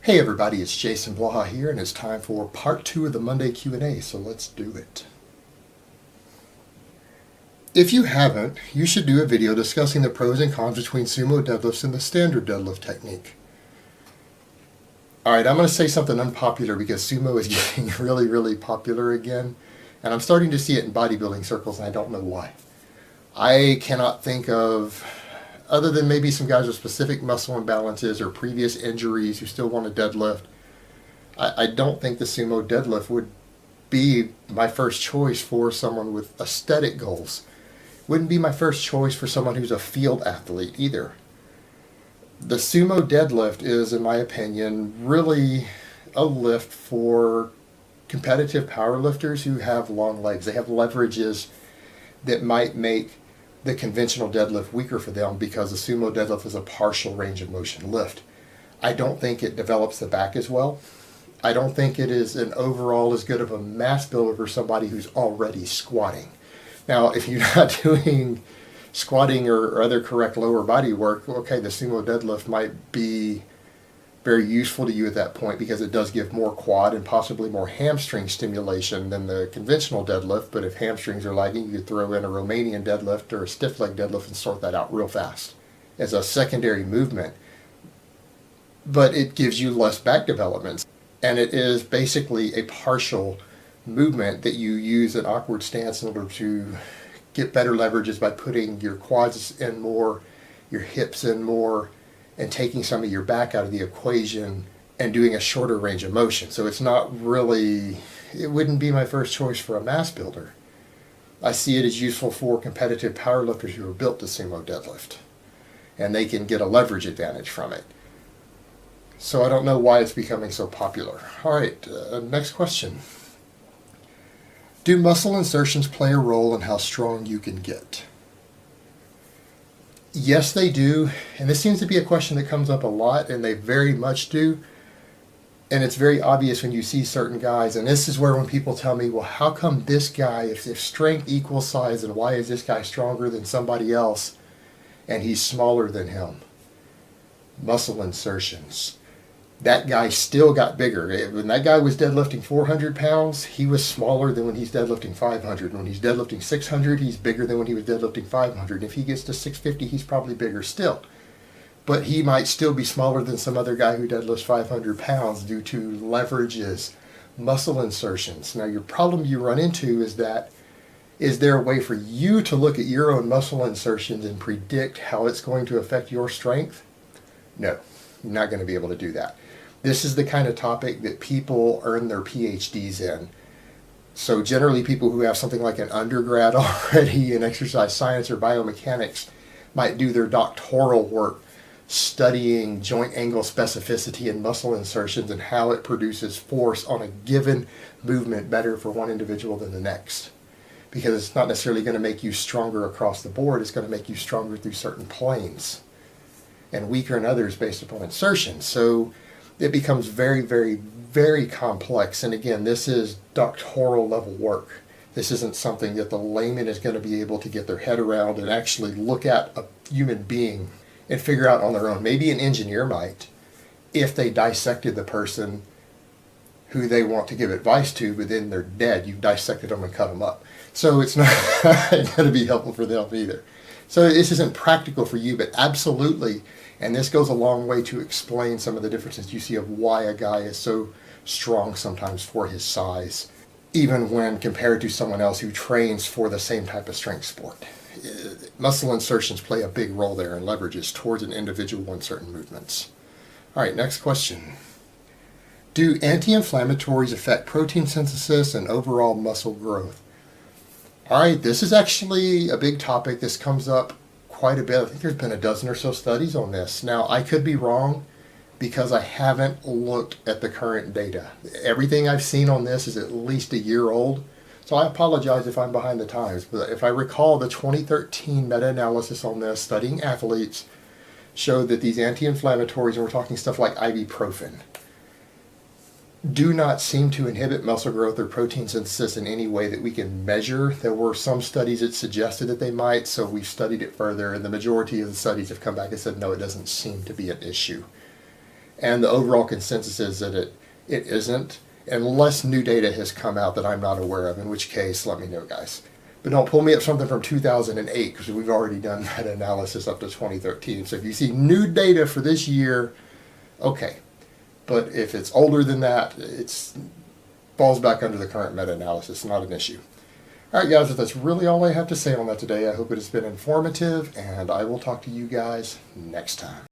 Hey everybody, it's Jason Blaha here, and it's time for part 2 of the Monday Q&A, so let's do it. If you haven't, you should do a video discussing the pros and cons between sumo deadlifts and the standard deadlift technique. Alright, I'm going to say something unpopular because sumo is getting really popular again, and I'm starting to see it in bodybuilding circles, and I don't know why. I cannot think of, other than maybe some guys with specific muscle imbalances or previous injuries who still want to deadlift, I don't think the sumo deadlift would be my first choice for someone with aesthetic goals. Wouldn't be my first choice for someone who's a field athlete either. The sumo deadlift is, in my opinion, really a lift for competitive powerlifters who have long legs. They have leverages that might make the conventional deadlift weaker for them because the sumo deadlift is a partial range of motion lift. I don't think it develops the back as well. I don't think it is an overall as good of a mass builder for somebody who's already squatting. Now, if you're not doing squatting or other correct lower body work, okay, the sumo deadlift might be very useful to you at that point because it does give more quad and possibly more hamstring stimulation than the conventional deadlift. But if hamstrings are lagging, you could throw in a Romanian deadlift or a stiff leg deadlift and sort that out real fast as a secondary movement. But it gives you less back development, and it is basically a partial movement that you use an awkward stance in order to get better leverages by putting your quads in more, your hips in more, and taking some of your back out of the equation and doing a shorter range of motion. So it's not really, it wouldn't be my first choice for a mass builder. I see it as useful for competitive powerlifters who are built to sumo deadlift, and they can get a leverage advantage from it. So I don't know why it's becoming so popular. All right, next question. Do muscle insertions play a role in how strong you can get? Yes, they do, and this seems to be a question that comes up a lot, and they very much do. And it's very obvious when you see certain guys, and this is where when people tell me, well, how come this guy, if strength equals size, and why is this guy stronger than somebody else, and he's smaller than him? Muscle insertions. That guy still got bigger. When that guy was deadlifting 400 pounds, he was smaller than when he's deadlifting 500. When he's deadlifting 600, he's bigger than when he was deadlifting 500. If he gets to 650, he's probably bigger still. But he might still be smaller than some other guy who deadlifts 500 pounds due to leverages, muscle insertions. Now, your problem you run into is that, is there a way for you to look at your own muscle insertions and predict how it's going to affect your strength? No, you're not going to be able to do that. This is the kind of topic that people earn their PhDs in. So generally people who have something like an undergrad already in exercise science or biomechanics might do their doctoral work studying joint angle specificity and muscle insertions and how it produces force on a given movement better for one individual than the next. Because it's not necessarily going to make you stronger across the board, it's going to make you stronger through certain planes and weaker in others based upon insertion. So it becomes very complex. And again, this is doctoral level work. This isn't something that the layman is going to be able to get their head around and actually look at a human being and figure out on their own. Maybe an engineer might, if they dissected the person who they want to give advice to, but then they're dead. You've dissected them and cut them up. So it's not going to be helpful for them either. So this isn't practical for you, but absolutely, and this goes a long way to explain some of the differences you see of why a guy is so strong sometimes for his size, even when compared to someone else who trains for the same type of strength sport. Muscle insertions play a big role there and leverages towards an individual in certain movements. All right, next question. Do anti-inflammatories affect protein synthesis and overall muscle growth? All right, this is actually a big topic. This comes up quite a bit. I think there's been a dozen or so studies on this. Now, I could be wrong because I haven't looked at the current data. Everything I've seen on this is at least a year old, so I apologize if I'm behind the times. But if I recall, the 2013 meta-analysis on this, studying athletes, showed that these anti-inflammatories, and we're talking stuff like ibuprofen, do not seem to inhibit muscle growth or protein synthesis in any way that we can measure. There were some studies that suggested that they might, so we've studied it further, and the majority of the studies have come back and said, no, it doesn't seem to be an issue. And the overall consensus is that it isn't, unless new data has come out that I'm not aware of, in which case, let me know, guys. But don't pull me up something from 2008, because we've already done that analysis up to 2013. So if you see new data for this year, okay. But if it's older than that, it falls back under the current meta-analysis, not an issue. All right, guys, that's really all I have to say on that today. I hope it has been informative, and I will talk to you guys next time.